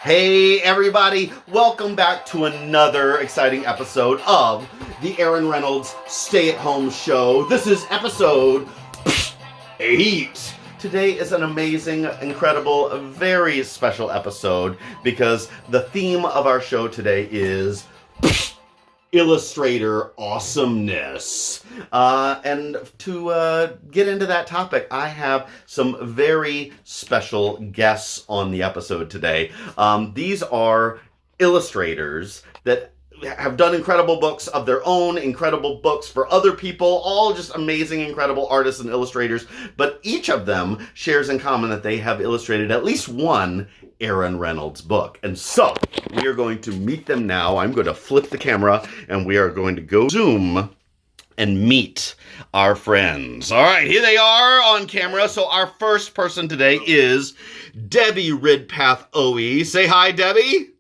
Hey everybody, welcome back to another exciting episode of the Aaron Reynolds Stay-at-Home Show. This is episode 8. Today is an amazing, incredible, very special episode because the theme of our show today is illustrator awesomeness. And to get into that topic, I have some very special guests on the episode today. These are illustrators that have done incredible books of their own, incredible books for other people, all just amazing, incredible artists and illustrators. But each of them shares in common that they have illustrated at least one Aaron Reynolds book. And so we are going to meet them now. I'm going to flip the camera and we are going to go Zoom and meet our friends. All right, here they are on camera. So our first person today is Debbie Ridpath Ohi. Say hi, Debbie.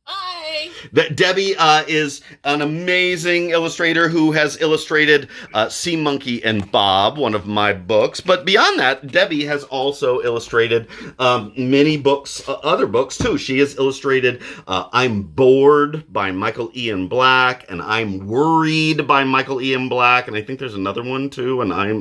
Hi. Debbie is an amazing illustrator who has illustrated Sea Monkey and Bob, one of my books. But beyond that, Debbie has also illustrated many books, other books too. She has illustrated I'm Bored by Michael Ian Black, and I'm Worried by Michael Ian Black, and I think there's another one too, and I'm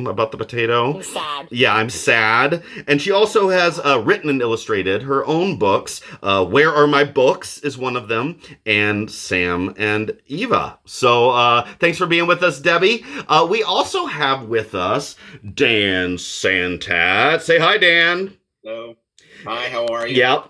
About the Potato. I'm Sad. Yeah, I'm Sad. And she also has written and illustrated her own books. Where Are My Books is one of them, and Sam and Eva. So thanks for being with us, Debbie. We also have with us Dan Santat. Say hi, Dan. Hello. Hi, how are you? Yep.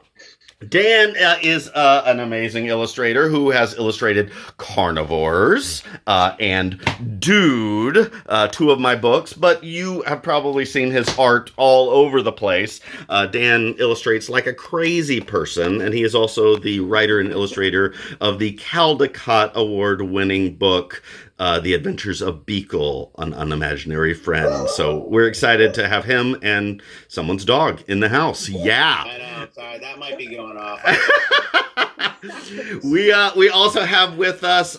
Dan is an amazing illustrator who has illustrated Carnivores and Dude, two of my books, but you have probably seen his art all over the place. Dan illustrates like a crazy person, and he is also the writer and illustrator of the Caldecott Award-winning book, The Adventures of Beagle, an Unimaginary Friend. So we're excited to have him and someone's dog in the house. Yeah. I know, I'm sorry, that might be going off. We also have with us,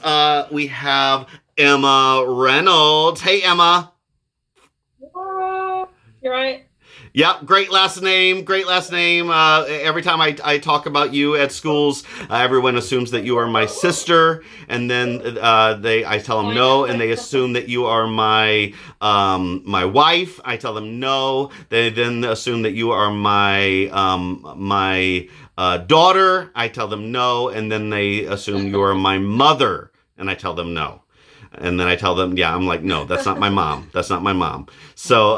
we have Emma Reynolds. Hey, Emma. You're right. Yep, great last name. Every time I talk about you at schools, everyone assumes that you are my sister, and then I tell them no, and they assume that you are my wife. I tell them no. They then assume that you are my daughter. I tell them no, and then they assume you are my mother, and I tell them no. And then I tell them, yeah, I'm like, no, that's not my mom. That's not my mom. So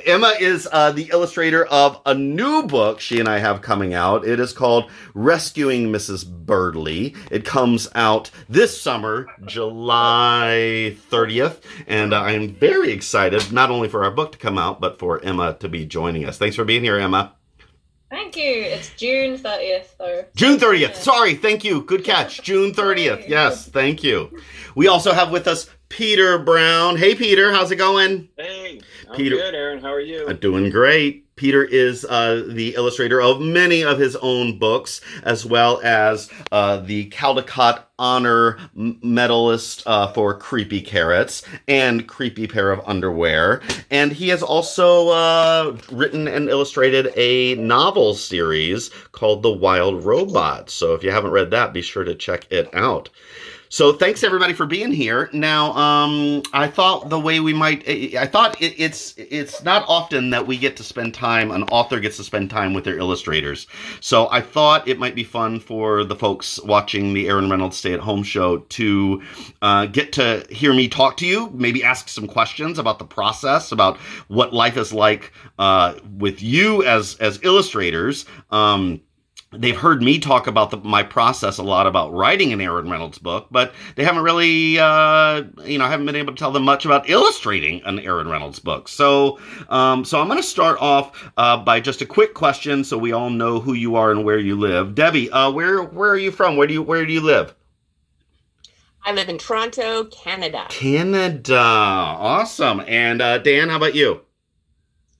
Emma is the illustrator of a new book she and I have coming out. It is called Rescuing Mrs. Birdley. It comes out this summer, July 30th. And I'm very excited, not only for our book to come out, but for Emma to be joining us. Thanks for being here, Emma. Thank you. It's June 30th, though. June 30th. Sorry. Thank you. Good catch. June 30th. Yes. Thank you. We also have with us Peter Brown. Hey, Peter. How's it going? Hey, I'm Peter. good, Aaron. How are you? Doing great. Peter is the illustrator of many of his own books, as well as the Caldecott Honor Medalist for Creepy Carrots and Creepy Pair of Underwear. And he has also written and illustrated a novel series called The Wild Robot. So if you haven't read that, be sure to check it out. So thanks everybody for being here. Now, I thought it's not often that we get to spend time, an author gets to spend time with their illustrators. So I thought it might be fun for the folks watching the Aaron Reynolds Stay-at-Home Show to get to hear me talk to you, maybe ask some questions about the process, about what life is like with you as illustrators. They've heard me talk about my process a lot about writing an Aaron Reynolds book, but they haven't really, I haven't been able to tell them much about illustrating an Aaron Reynolds book. So I'm going to start off by just a quick question so we all know who you are and where you live. Debbie, where are you from? Where do you live? I live in Toronto, Canada. Canada. Awesome. And Dan, how about you?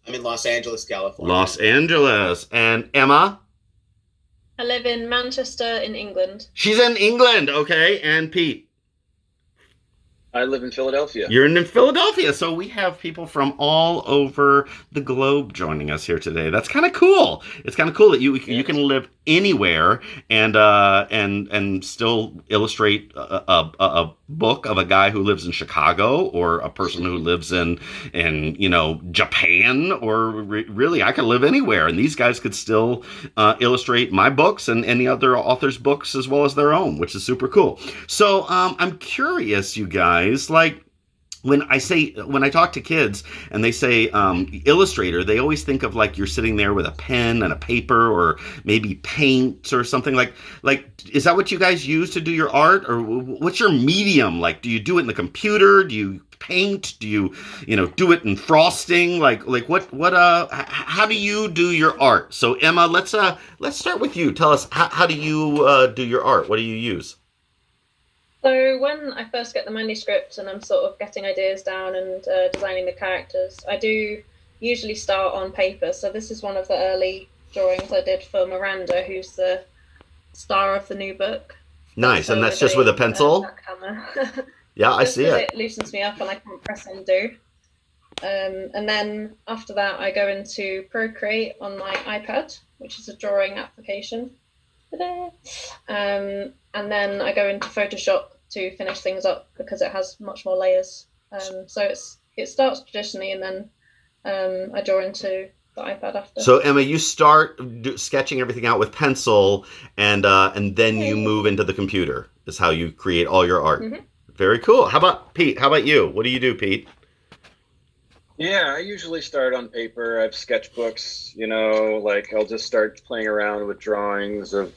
I'm in Los Angeles, California. Los Angeles. And Emma? I live in Manchester in England. She's in England, okay. And Pete? I live in Philadelphia. You're in Philadelphia, so we have people from all over the globe joining us here today. That's kind of cool. It's kind of cool that you can live anywhere and still illustrate a book of a guy who lives in Chicago or a person who lives in Japan, or really I could live anywhere, and these guys could still illustrate my books and any other author's books as well as their own, which is super cool. So I'm curious, you guys. Like when I talk to kids and they say illustrator, they always think of like you're sitting there with a pen and a paper or maybe paint or something like is that what you guys use to do your art, or what's your medium? Like, do you do it in the computer? Do you paint? Do you do it in frosting? Like what how do you do your art? So Emma, let's start with you. Tell us how do you do your art? What do you use? So when I first get the manuscript and I'm sort of getting ideas down and designing the characters, I do usually start on paper. So this is one of the early drawings I did for Miranda, who's the star of the new book. Nice, so and that's just with a pencil? Yeah, I see it. It loosens me up and I can't press undo. And then after that, I go into Procreate on my iPad, which is a drawing application. And then I go into Photoshop to finish things up because it has much more layers. So it starts traditionally, and then I draw into the iPad after. So Emma, you start sketching everything out with pencil, and then you move into the computer. Is how you create all your art. Mm-hmm. Very cool. How about Pete? How about you? What do you do, Pete? Yeah, I usually start on paper. I have sketchbooks, like I'll just start playing around with drawings of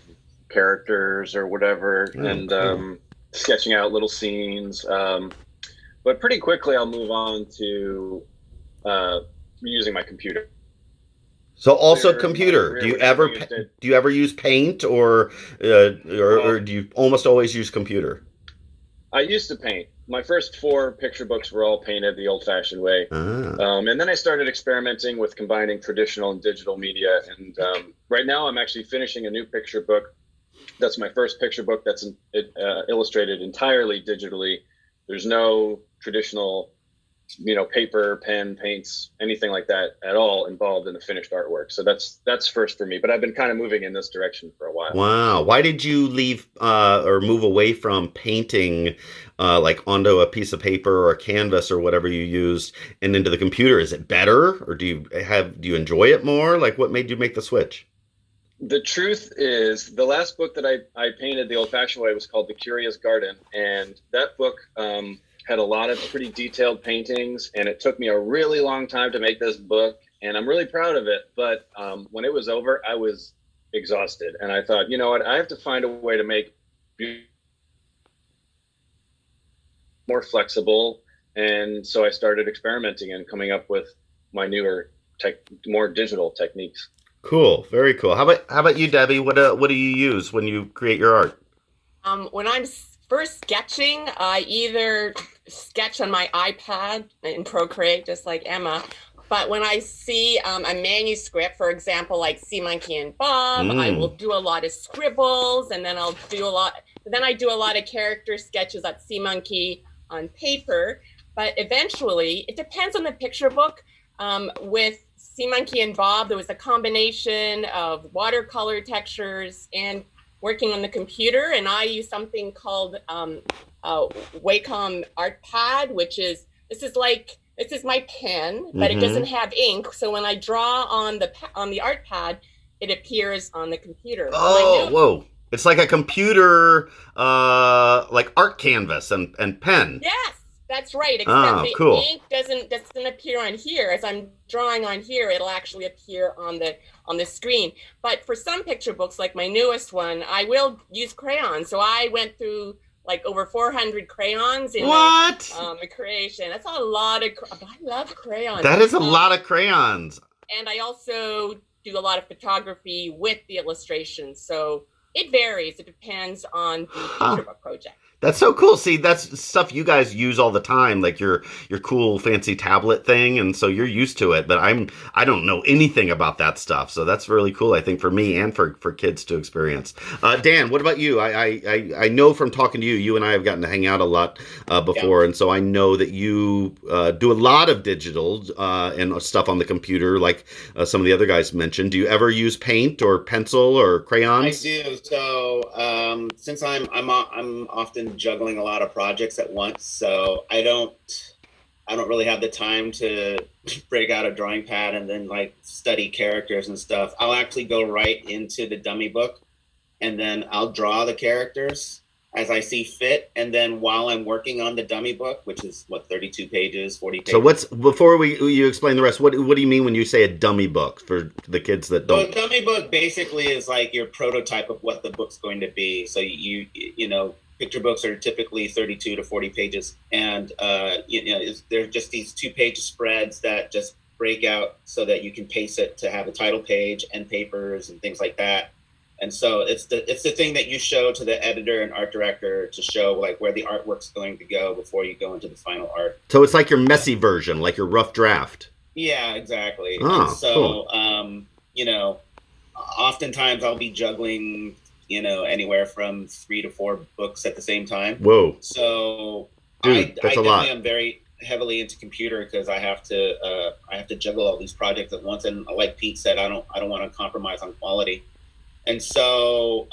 characters or whatever, cool. Sketching out little scenes. But pretty quickly I'll move on to using my computer. So also computer. Do you ever use Paint or do you almost always use computer? I used to paint. My first 4 picture books were all painted the old-fashioned way. And then I started experimenting with combining traditional and digital media. And right now I'm actually finishing a new picture book. That's my first picture book that's illustrated entirely digitally. There's no traditional, paper, pen, paints, anything like that at all involved in the finished artwork. So that's first for me. But I've been kind of moving in this direction for a while. Wow. Why did you leave or move away from painting like onto a piece of paper or a canvas or whatever you used and into the computer? Is it better, or do you enjoy it more? Like, what made you make the switch? The truth is, the last book that I painted the old-fashioned way was called The Curious Garden, and that book had a lot of pretty detailed paintings, and it took me a really long time to make this book, and I'm really proud of it. But when it was over, I was exhausted, and I thought, you know what, I have to find a way to make more flexible, and so I started experimenting and coming up with my newer, more digital techniques. Cool, very cool. How about you, Debbie? What do you use when you create your art? When I'm first sketching, I either sketch on my iPad in Procreate, just like Emma. But when I see a manuscript, for example, like Sea Monkey and Bob, I will do a lot of scribbles, and then I'll do a lot. Then I do a lot of character sketches at Sea Monkey on paper. But eventually, it depends on the picture book. With Sea Monkey and Bob, there was a combination of watercolor textures and working on the computer, and I use something called Wacom Art Pad, which is this is my pen, but it doesn't have ink. So when I draw on the art pad, it appears on the computer. Oh, whoa! It's like a computer, like art canvas and pen. Yes. That's right, except the ink doesn't appear on here. As I'm drawing on here, it'll actually appear on the screen. But for some picture books, like my newest one, I will use crayons. So I went through like over 400 crayons in the creation. That's a lot of. I love crayons. That is a lot of crayons. And I also do a lot of photography with the illustrations. So It varies. It depends on the picture book project. That's so cool. See, that's stuff you guys use all the time, like your cool fancy tablet thing, and so you're used to it. But I don't know anything about that stuff, so that's really cool. I think for me and for kids to experience. Dan, what about you? I know from talking to you, you and I have gotten to hang out a lot before, and so I know that you do a lot of digital and stuff on the computer, like some of the other guys mentioned. Do you ever use paint or pencil or crayons? I do. So since I'm often juggling a lot of projects at once, so I don't really have the time to break out a drawing pad and then like study characters and stuff. I'll actually go right into the dummy book, and then I'll draw the characters as I see fit. And then while I'm working on the dummy book, which is 32 pages, 40 pages. So before you explain the rest, what do you mean when you say a dummy book for the kids that don't? So a dummy book basically is like your prototype of what the book's going to be. So you know, picture books are typically 32 to 40 pages, and they're just these 2-page spreads that just break out so that you can paste it to have a title page and papers and things like that. And so it's the thing that you show to the editor and art director to show like where the artwork's going to go before you go into the final art. So it's like your messy version, like your rough draft. Yeah, exactly. Oh, and so cool. you know, oftentimes I'll be juggling, you know, anywhere from 3 to 4 books at the same time. Whoa. So Dude, that's a lot. am very heavily into computer because I have to juggle all these projects at once. And like Pete said, I don't want to compromise on quality. And so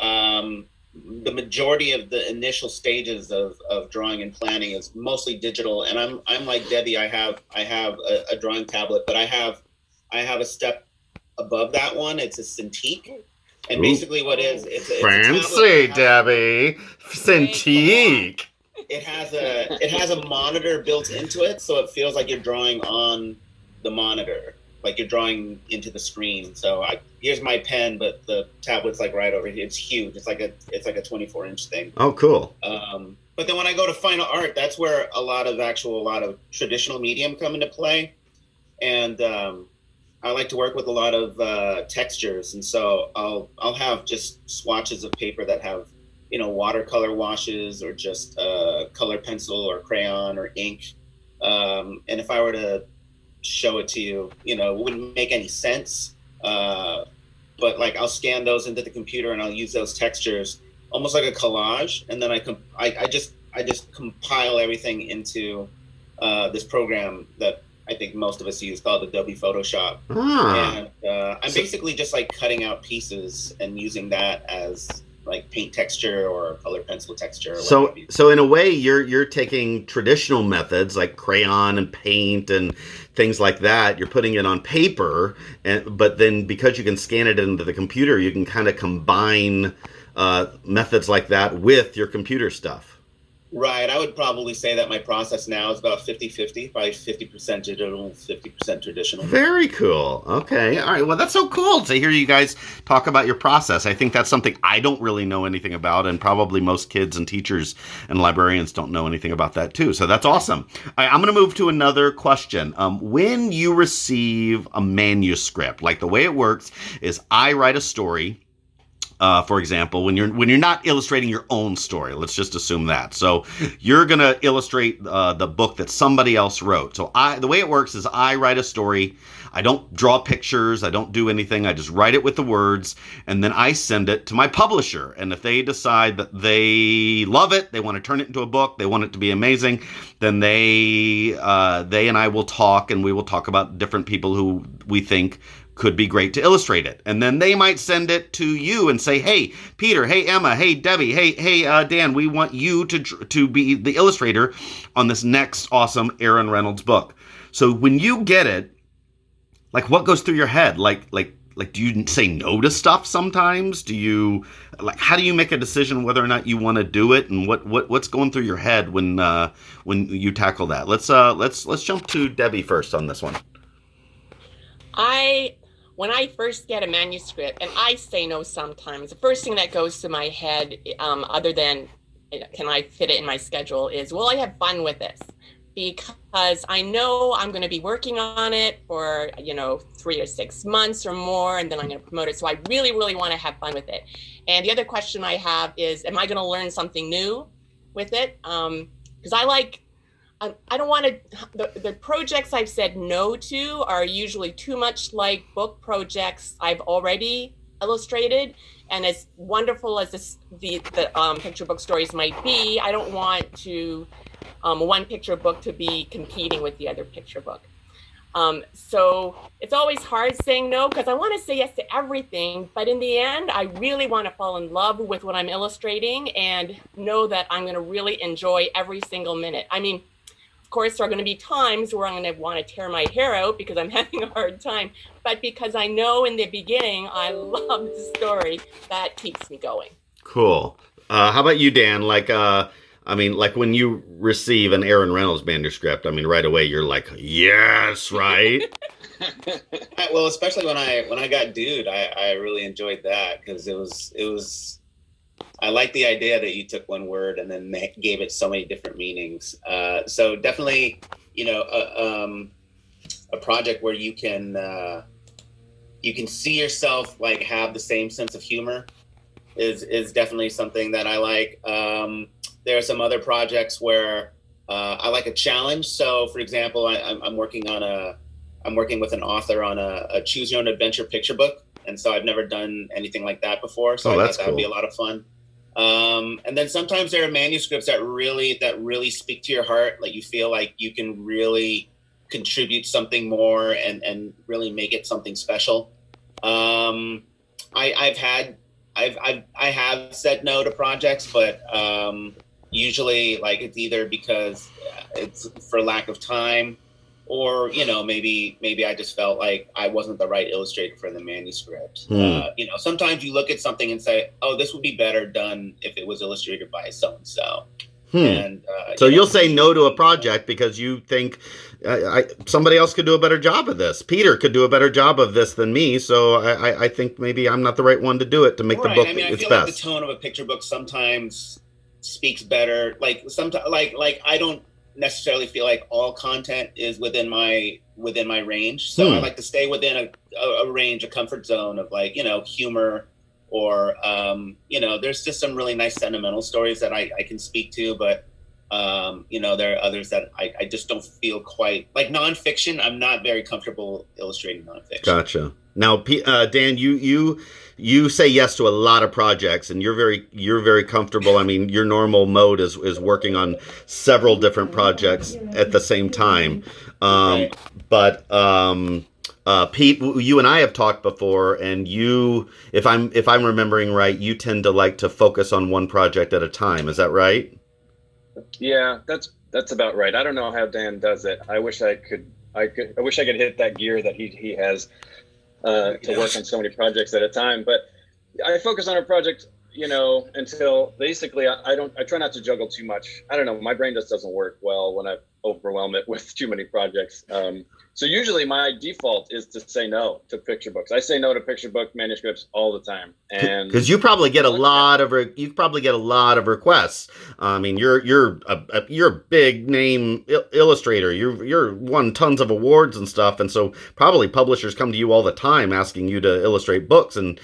the majority of the initial stages of drawing and planning is mostly digital. And I'm like Debbie. I have a drawing tablet, but I have a step above that one. It's a Cintiq. And basically what it's fancy, Debbie. Cintiq. It has a monitor built into it, so it feels like you're drawing on the monitor, like you're drawing into the screen. So here's my pen, but the tablet's like right over here. It's huge. It's like a 24-inch thing. Oh, cool. But then when I go to final art, that's where a lot of traditional medium come into play, and I like to work with a lot of textures, and so I'll have just swatches of paper that have, you know, watercolor washes or just color pencil or crayon or ink. And if I were to show it to you, you know, it wouldn't make any sense. But like I'll scan those into the computer and I'll use those textures almost like a collage, and then I just compile everything into this program that I think most of us use called Adobe Photoshop. And I'm basically just like cutting out pieces and using that as like paint texture or color pencil texture. So in a way, you're taking traditional methods like crayon and paint and things like that. You're putting it on paper, but then because you can scan it into the computer, you can kind of combine methods like that with your computer stuff. Right. I would probably say that my process now is about 50-50, probably 50% digital, 50% traditional. Very cool. Okay. All right. Well, that's so cool to hear you guys talk about your process. I think that's something I don't really know anything about, and probably most kids and teachers and librarians don't know anything about that too. So that's awesome. All right, I'm going to move to another question. When you receive a manuscript, like the way it works is I write a story. For example, when you're not illustrating your own story, let's just assume that. So you're gonna illustrate the book that somebody else wrote. So the way it works is I write a story. I don't draw pictures. I don't do anything. I just write it with the words, and then I send it to my publisher. And if they decide that they love it, they want to turn it into a book, they want it to be amazing, then they and I will talk, and we will talk about different people who we think could be great to illustrate it. And then they might send it to you and say, hey, Peter, hey, Emma, hey, Debbie, hey, Dan, we want you to be the illustrator on this next awesome Aaron Reynolds book. So when you get it, like what goes through your head? Like, do you say no to stuff sometimes? Do you, how do you make a decision whether or not you want to do it? And what's going through your head when you tackle that? Let's jump to Debbie first on this one. When I first get a manuscript, and I say no sometimes, the first thing that goes to my head, other than can I fit it in my schedule, is will I have fun with this? because I know I'm going to be working on it for, 3 or 6 months or more, and then I'm going to promote it. So I really, really want to have fun with it. And the other question I have is, am I going to learn something new with it? Because I don't want to, the projects I've said no to are usually too much like book projects I've already illustrated. And as wonderful as the picture book stories might be, I don't want to one picture book to be competing with the other picture book. So it's always hard saying no, because I want to say yes to everything, but in the end, I really want to fall in love with what I'm illustrating and know that I'm going to really enjoy every single minute. I mean, of course, there are going to be times where I'm going to want to tear my hair out because I'm having a hard time, but because I know in the beginning I love the story, that keeps me going. Cool. How about you, Dan? Like when you receive an Aaron Reynolds manuscript, right away you're like, yes, right? Well, especially when I got Dude, I really enjoyed that, because it was. I like the idea that you took one word and then gave it so many different meanings. So definitely, a project where you can see yourself like have the same sense of humor is definitely something that I like. There are some other projects where I like a challenge. So, for example, I'm working with an author on a choose your own adventure picture book, and so I've never done anything like that before. So I thought that would be a lot of fun. And then sometimes there are manuscripts that really speak to your heart. Like you feel like you can really contribute something more and really make it something special. I have said no to projects, but usually like it's either because it's for lack of time, or maybe I just felt like I wasn't the right illustrator for the manuscript. Sometimes you look at something and say, oh, this would be better done if it was illustrated by so and so. And so you'll say no to a project because you think somebody else could do a better job of this. Peter could do a better job of this than me, so I think maybe I'm not the right one to do it to make the book its best. I feel like the tone of a picture book sometimes speaks better. Like sometimes, like I don't necessarily feel like all content is within my range, so I like to stay within a range, a comfort zone of like humor, or there's just some really nice sentimental stories that I can speak to, but there are others that I just don't feel quite like. Nonfiction, I'm not very comfortable illustrating nonfiction. Gotcha. Now, Dan, you say yes to a lot of projects, and you're very comfortable. Your normal mode is working on several different projects at the same time. Right. But Pete, you and I have talked before, and you, if I'm remembering right, you tend to like to focus on one project at a time. Is that right? Yeah, that's about right. I don't know how Dan does it. I wish I could hit that gear that he has. To work on so many projects at a time, but I focus on a project, until basically I try not to juggle too much. I don't know, my brain just doesn't work well when I overwhelm it with too many projects. So usually my default is to say no to picture books. I say no to picture book manuscripts all the time, and because you probably get a lot of requests. You're a big name illustrator. You're won tons of awards and stuff, and so probably publishers come to you all the time asking you to illustrate books, and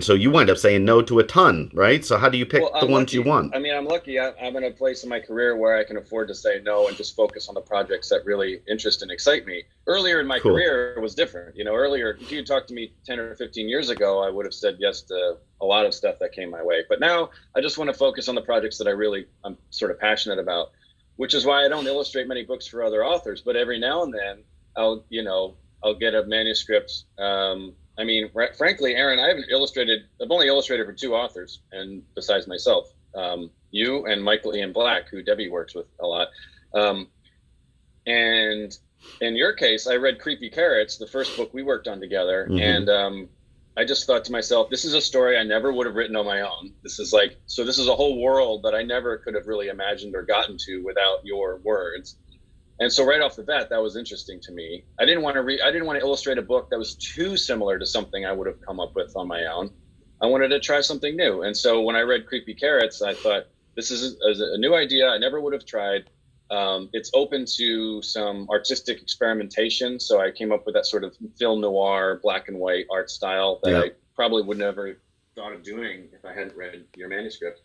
so you wind up saying no to a ton, right? So how do you pick the ones you want? I'm lucky. I'm in a place in my career where I can afford to say no and just focus on the projects that really interest and excite me. Earlier in my career, it was different. Earlier, if you talked to me 10 or 15 years ago, I would have said yes to a lot of stuff that came my way. But now I just want to focus on the projects that I'm sort of passionate about, which is why I don't illustrate many books for other authors. But every now and then I'll get a manuscript. Frankly, Aaron, I've only illustrated for 2 authors, and besides myself, you and Michael Ian Black, who Debbie works with a lot. And in your case, I read Creepy Carrots, the first book we worked on together. Mm-hmm. And I just thought to myself, this is a story I never would have written on my own. This is a whole world that I never could have really imagined or gotten to without your words. And so right off the bat, that was interesting to me. I didn't want to illustrate a book that was too similar to something I would have come up with on my own. I wanted to try something new. And so when I read Creepy Carrots, I thought, this is a new idea I never would have tried. It's open to some artistic experimentation. So I came up with that sort of film noir, black and white art style that I probably would never thought of doing if I hadn't read your manuscript.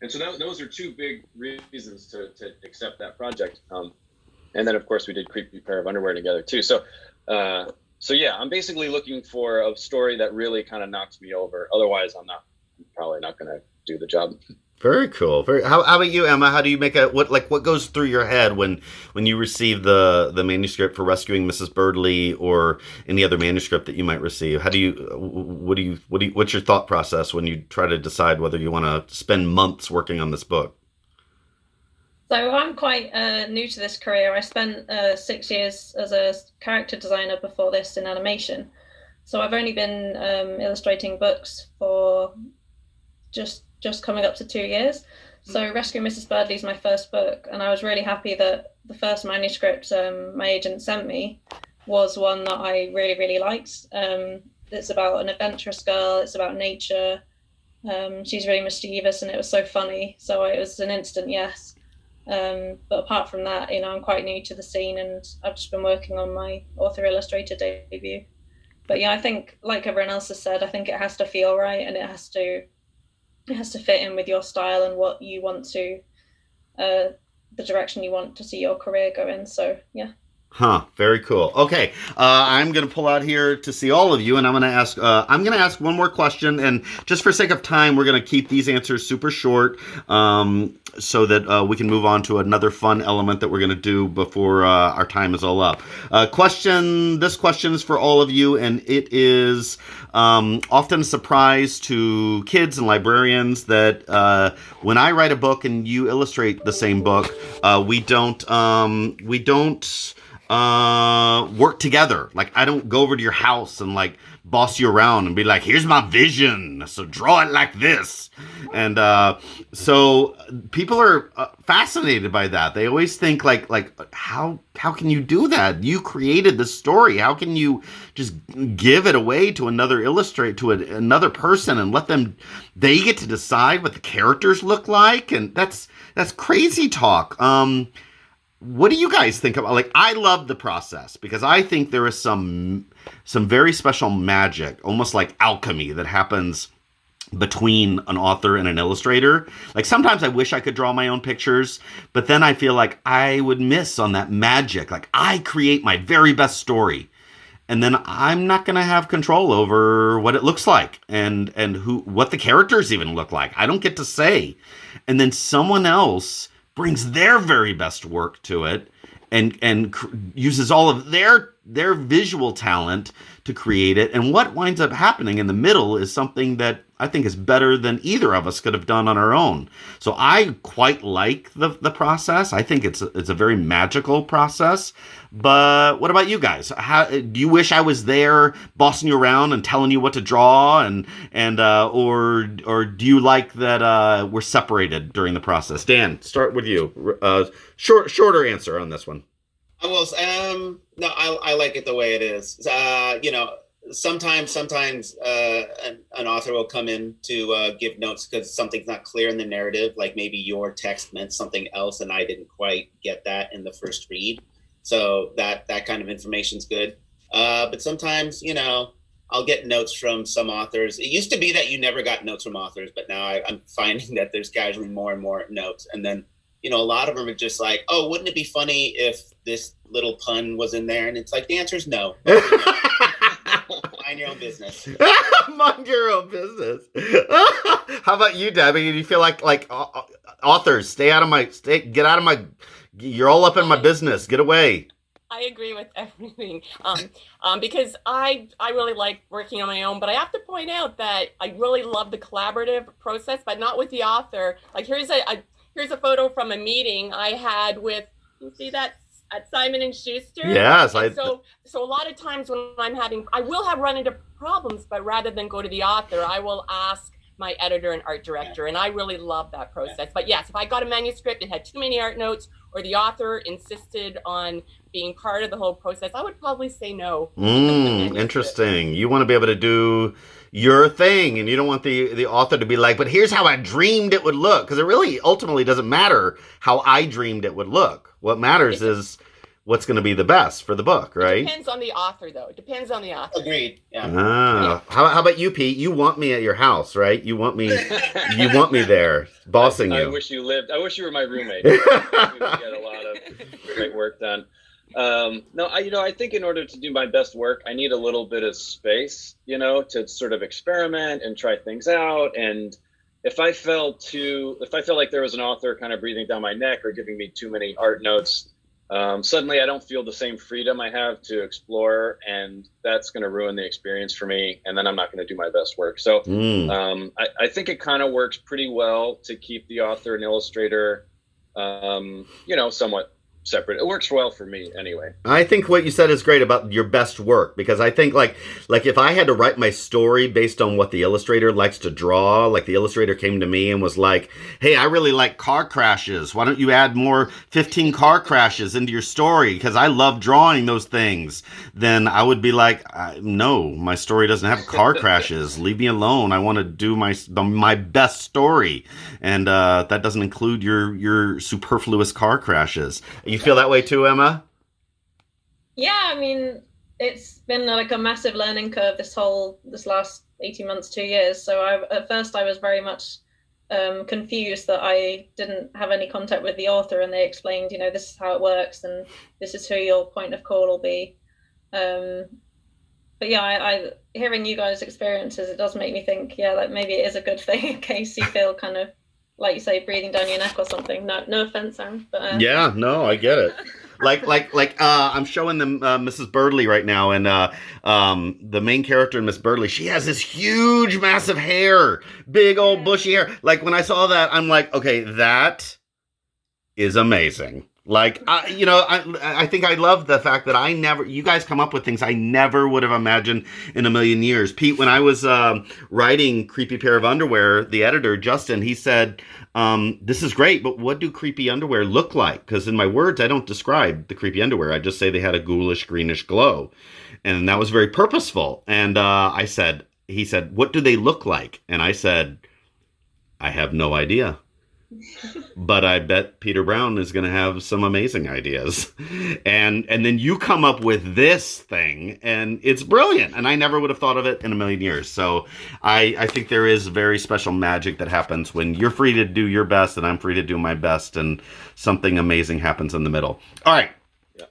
And so those are two big reasons to accept that project. And then, of course, we did Creepy Pair of Underwear together, too. So yeah, I'm basically looking for a story that really kind of knocks me over. Otherwise, I'm probably not going to do the job. Very cool. How about you, Emma? How do you make what goes through your head when you receive the manuscript for Rescuing Mrs. Birdley or any other manuscript that you might receive? What's your thought process when you try to decide whether you want to spend months working on this book? So I'm quite new to this career. I spent 6 years as a character designer before this in animation. So I've only been illustrating books for just coming up to 2 years. So Rescue Mrs. Birdley is my first book, and I was really happy that the first manuscript my agent sent me was one that I really, really liked. It's about an adventurous girl. It's about nature. She's really mischievous, and it was so funny. So it was an instant yes. But apart from that, I'm quite new to the scene, and I've just been working on my author-illustrator debut. But yeah, I think, like everyone else has said, I think it has to feel right, and it has to fit in with your style and what you want to, the direction you want to see your career go in. So yeah. Very cool. Okay. I'm going to pull out here to see all of you, and I'm going to ask one more question, and just for sake of time, we're going to keep these answers super short, so that we can move on to another fun element that we're going to do before our time is all up. This question is for all of you, and it is often a surprise to kids and librarians that when I write a book and you illustrate the same book, we don't work together. Like, I don't go over to your house and like boss you around and be like, here's my vision, so draw it like this. And so people are fascinated by that. They always think like how can you do that? You created the story. How can you just give it away to another illustrator, to another person, and they get to decide what the characters look like? And that's crazy talk. What do you guys think about? Like, I love the process because I think there is some very special magic, almost like alchemy, that happens between an author and an illustrator. Like, sometimes I wish I could draw my own pictures, but then I feel like I would miss on that magic. Like, I create my very best story, and then I'm not going to have control over what it looks like and what the characters even look like. I don't get to say. And then someone else brings their very best work to it and uses all of their visual talent to create it. And what winds up happening in the middle is something that I think is better than either of us could have done on our own. So I quite like the process. I think it's a very magical process. But what about you guys? How do you wish I was there bossing you around and telling you what to draw, or do you like that we're separated during the process? Dan, start with you. Shorter answer on this one. Well, no, I like it the way it is. Sometimes an author will come in to give notes because something's not clear in the narrative, like maybe your text meant something else and I didn't quite get that in the first read. So that kind of information's good. But sometimes, I'll get notes from some authors. It used to be that you never got notes from authors, but now I'm finding that there's casually more and more notes. And then, a lot of them are just like, oh, wouldn't it be funny if this little pun was in there? And it's like, the answer is no. Mind your own business. Mind your own business. How about you, Debbie? Do you feel like authors, get out of my, you're all up in my business. Get away. I agree with everything. Because I really like working on my own, but I have to point out that I really love the collaborative process, but not with the author. Like, here's a photo from a meeting I had with, you see that, at Simon & Schuster? Yes. So a lot of times when I will have run into problems, but rather than go to the author, I will ask my editor and art director, and I really love that process. But yes, if I got a manuscript and had too many art notes, or the author insisted on being part of the whole process, I would probably say no. Interesting. You want to be able to do your thing, and you don't want the author to be like, but here's how I dreamed it would look, because it really ultimately doesn't matter how I dreamed it would look. What matters is what's going to be the best for the book, right? It depends on the author, though. It depends on the author. Agreed. Yeah. Ah, how about you, Pete? You want me at your house, right? You want me there, bossing you. I wish you were my roommate. We would get a lot of great work done. No, I think in order to do my best work, I need a little bit of space, to sort of experiment and try things out. And if I felt like there was an author kind of breathing down my neck or giving me too many art notes, suddenly I don't feel the same freedom I have to explore, and that's going to ruin the experience for me. And then I'm not going to do my best work. So, I think it kind of works pretty well to keep the author and illustrator, somewhat separate. It works well for me anyway. I think what you said is great about your best work, because I think like if I had to write my story based on what the illustrator likes to draw, like the illustrator came to me and was like, hey, I really like car crashes. Why don't you add more 15 car crashes into your story? Because I love drawing those things. Then I would be like, no, my story doesn't have car crashes. Leave me alone. I want to do my best story. And that doesn't include your superfluous car crashes. You feel that way too, Emma? Yeah, I mean, it's been like a massive learning curve this last 18 months, 2 years. So at first I was very much confused that I didn't have any contact with the author, and they explained, this is how it works and this is who your point of call will be. But yeah, I hearing you guys' experiences, it does make me think, that maybe it is a good thing in case you feel kind of, like you say, breathing down your neck or something. No offense, Aaron. But, yeah, no, I get it. I'm showing them Mrs. Birdley right now, and the main character in Miss Birdley, she has this huge, massive hair, big old bushy hair. Like when I saw that, I'm like, okay, that is amazing. Like, I think I love the fact that you guys come up with things I never would have imagined in a million years. Pete, when I was writing Creepy Pair of Underwear, the editor, Justin, he said, this is great, but what do creepy underwear look like? Because in my words, I don't describe the creepy underwear. I just say they had a ghoulish, greenish glow. And that was very purposeful. And he said, what do they look like? And I said, I have no idea. But I bet Peter Brown is going to have some amazing ideas. And then you come up with this thing, and it's brilliant. And I never would have thought of it in a million years. So I think there is very special magic that happens when you're free to do your best and I'm free to do my best, and something amazing happens in the middle. All right.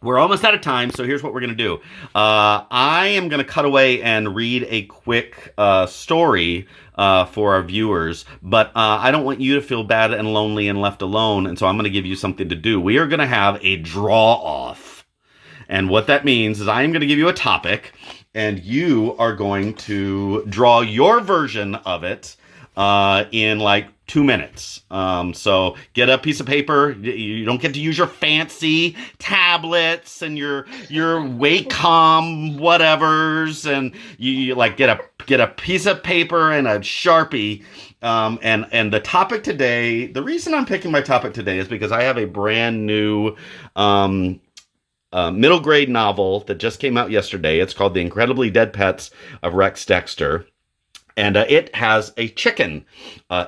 We're almost out of time, so here's what we're going to do. I am going to cut away and read a quick story for our viewers, but I don't want you to feel bad and lonely and left alone, and so I'm going to give you something to do. We are going to have a draw-off, and what that means is I am going to give you a topic, and you are going to draw your version of it in like 2 minutes. So get a piece of paper. You don't get to use your fancy tablets and your Wacom whatevers, and you like get a piece of paper and a Sharpie. And the topic today, the reason I'm picking my topic today is because I have a brand new middle grade novel that just came out yesterday. It's called The Incredibly Dead Pets of Rex Dexter. And it has a chicken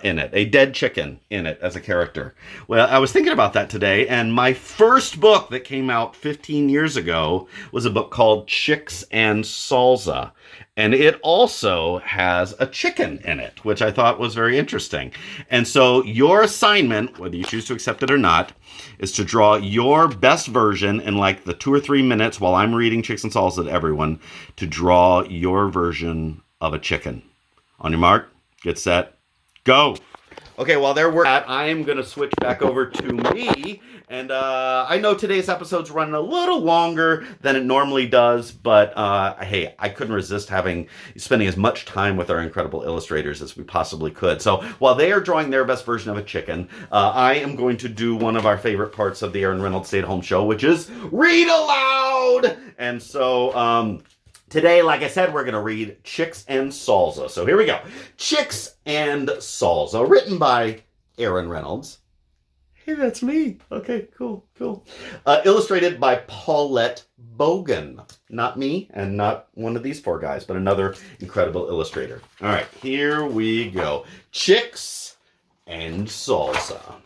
in it, a dead chicken in it as a character. Well, I was thinking about that today, and my first book that came out 15 years ago was a book called Chicks and Salsa. And it also has a chicken in it, which I thought was very interesting. And so your assignment, whether you choose to accept it or not, is to draw your best version in like the 2 or 3 minutes while I'm reading Chicks and Salsa to everyone, to draw your version of a chicken. On your mark, get set, go. Okay, while they're working, I am going to switch back over to me. And I know today's episode's running a little longer than it normally does, but hey, I couldn't resist spending as much time with our incredible illustrators as we possibly could. So while they are drawing their best version of a chicken, I am going to do one of our favorite parts of the Aaron Reynolds Stay-at-Home Show, which is read aloud. And so today, like I said, we're going to read Chicks and Salsa. So here we go. Chicks and Salsa, written by Aaron Reynolds. Hey, that's me. Okay, cool. Illustrated by Paulette Bogan. Not me and not one of these four guys, but another incredible illustrator. All right, here we go. Chicks and salsa.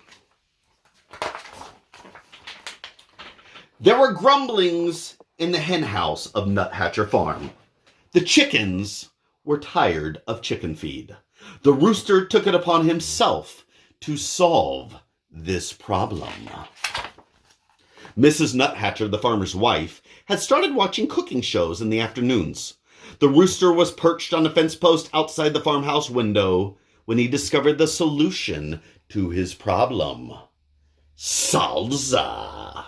There were grumblings in the hen house of Nuthatcher Farm. The chickens were tired of chicken feed. The rooster took it upon himself to solve this problem. Mrs. Nuthatcher, the farmer's wife, had started watching cooking shows in the afternoons. The rooster was perched on a fence post outside the farmhouse window when he discovered the solution to his problem. Salsa.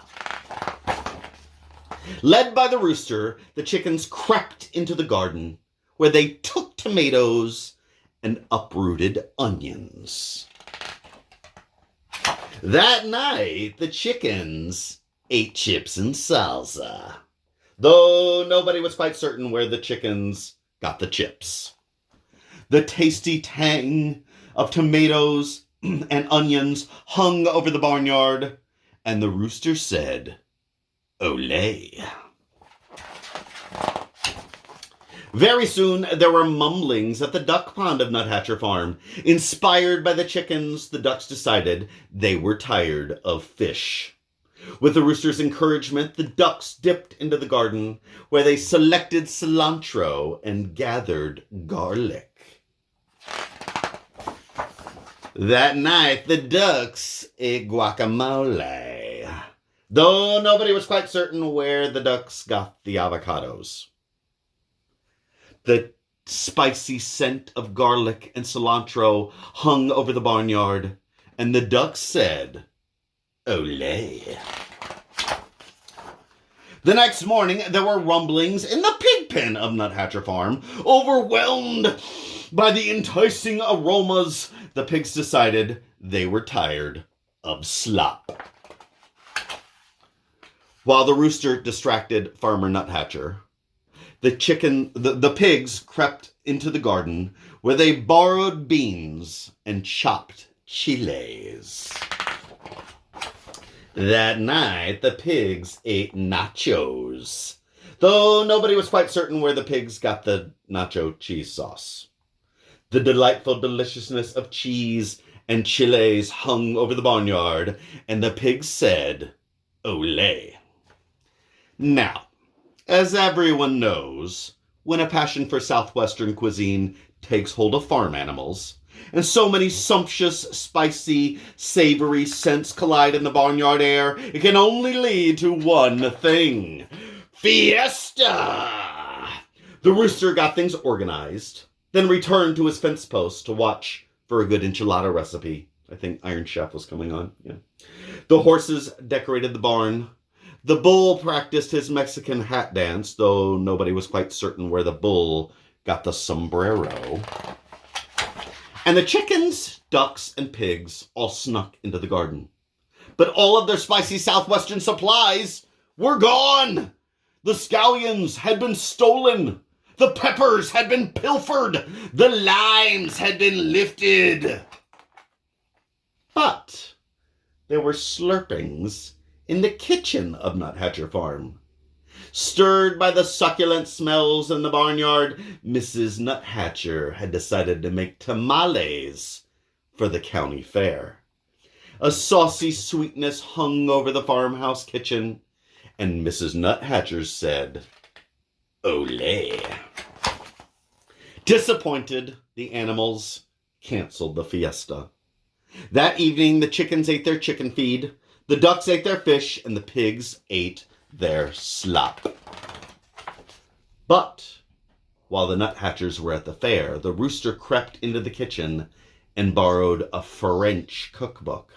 Led by the rooster, the chickens crept into the garden, where they took tomatoes and uprooted onions. That night, the chickens ate chips and salsa, though nobody was quite certain where the chickens got the chips. The tasty tang of tomatoes and onions hung over the barnyard, and the rooster said, "Olé." Very soon, there were mumblings at the duck pond of Nuthatcher Farm. Inspired by the chickens, the ducks decided they were tired of fish. With the rooster's encouragement, the ducks dipped into the garden, where they selected cilantro and gathered garlic. That night, the ducks ate guacamole, though nobody was quite certain where the ducks got the avocados. The spicy scent of garlic and cilantro hung over the barnyard, and the ducks said, "Olé." The next morning, there were rumblings in the pig pen of Nuthatcher Farm. Overwhelmed by the enticing aromas, the pigs decided they were tired of slop. While the rooster distracted Farmer Nuthatcher, the pigs crept into the garden, where they borrowed beans and chopped chiles. That night, the pigs ate nachos, though nobody was quite certain where the pigs got the nacho cheese sauce. The delightful deliciousness of cheese and chiles hung over the barnyard, and the pigs said, "Olé." Now, as everyone knows, when a passion for Southwestern cuisine takes hold of farm animals, and so many sumptuous, spicy, savory scents collide in the barnyard air, it can only lead to one thing: fiesta! The rooster got things organized, then returned to his fence post to watch for a good enchilada recipe. I think Iron Chef was coming on. Yeah. The horses decorated the barn. The bull practiced his Mexican hat dance, though nobody was quite certain where the bull got the sombrero. And the chickens, ducks, and pigs all snuck into the garden. But all of their spicy Southwestern supplies were gone. The scallions had been stolen. The peppers had been pilfered. The limes had been lifted. But there were slurpings in the kitchen of Nuthatcher Farm. Stirred by the succulent smells in the barnyard, Mrs. Nuthatcher had decided to make tamales for the county fair. A saucy sweetness hung over the farmhouse kitchen, and Mrs. Nuthatcher said, "Olé." Disappointed, the animals canceled the fiesta. That evening, the chickens ate their chicken feed, the ducks ate their fish, and the pigs ate their slop. But while the Nuthatchers were at the fair, the rooster crept into the kitchen and borrowed a French cookbook.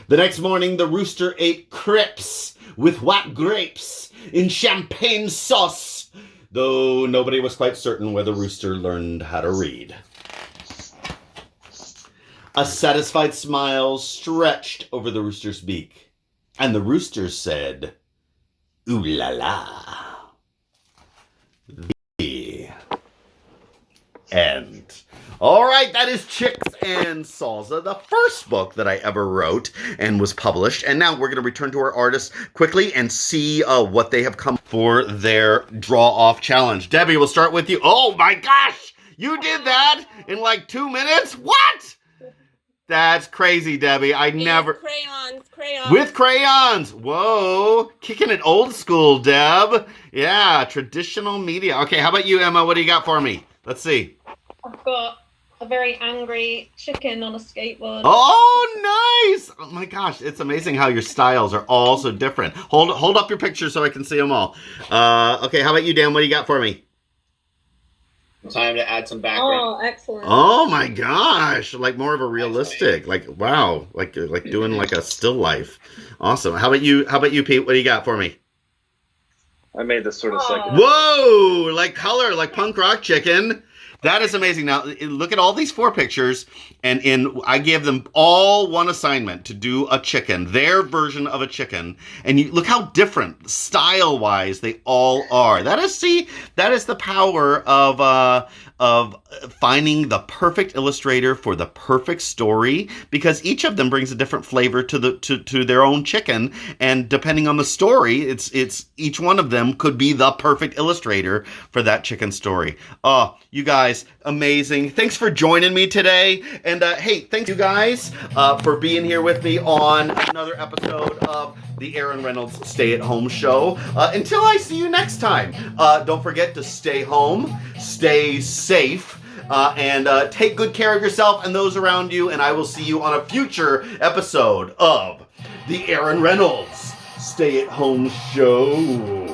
The next morning, the rooster ate crepes with white grapes in champagne sauce, though nobody was quite certain where the rooster learned how to read. A satisfied smile stretched over the rooster's beak, and the rooster said, "Ooh la la." The end. All right, that is Chicks and Salsa, the first book that I ever wrote and was published. And now we're going to return to our artists quickly and see what they have come for their draw-off challenge. Debbie, we'll start with you. Oh my gosh, you did that in like 2 minutes? What? That's crazy, Debbie. Crayons. With crayons. Whoa. Kicking it old school, Deb. Yeah, traditional media. Okay, how about you, Emma? What do you got for me? Let's see. I've got a very angry chicken on a skateboard. Oh, nice. Oh my gosh, it's amazing how your styles are all so different. Hold up your picture so I can see them all. Okay, how about you, Dan? What do you got for me? Time to add some background. Oh, excellent. Oh my gosh, like more of a realistic, like wow, like doing like a still life. Awesome. How about you, Pete? What do you got for me? I made this sort of second. Whoa, like color, like punk rock chicken. That is amazing. Now, look at all these 4 pictures, and I gave them all one assignment to do a chicken, their version of a chicken, and you look how different, style-wise, they all are. That is the power of finding the perfect illustrator for the perfect story, because each of them brings a different flavor to their own chicken, and depending on the story, it's each one of them could be the perfect illustrator for that chicken story. Oh, you guys, amazing. Thanks for joining me today. And hey, thank you guys for being here with me on another episode of the Aaron Reynolds Stay at Home Show. Until I see you next time, don't forget to stay home, stay safe, and take good care of yourself and those around you. And I will see you on a future episode of the Aaron Reynolds Stay at Home Show.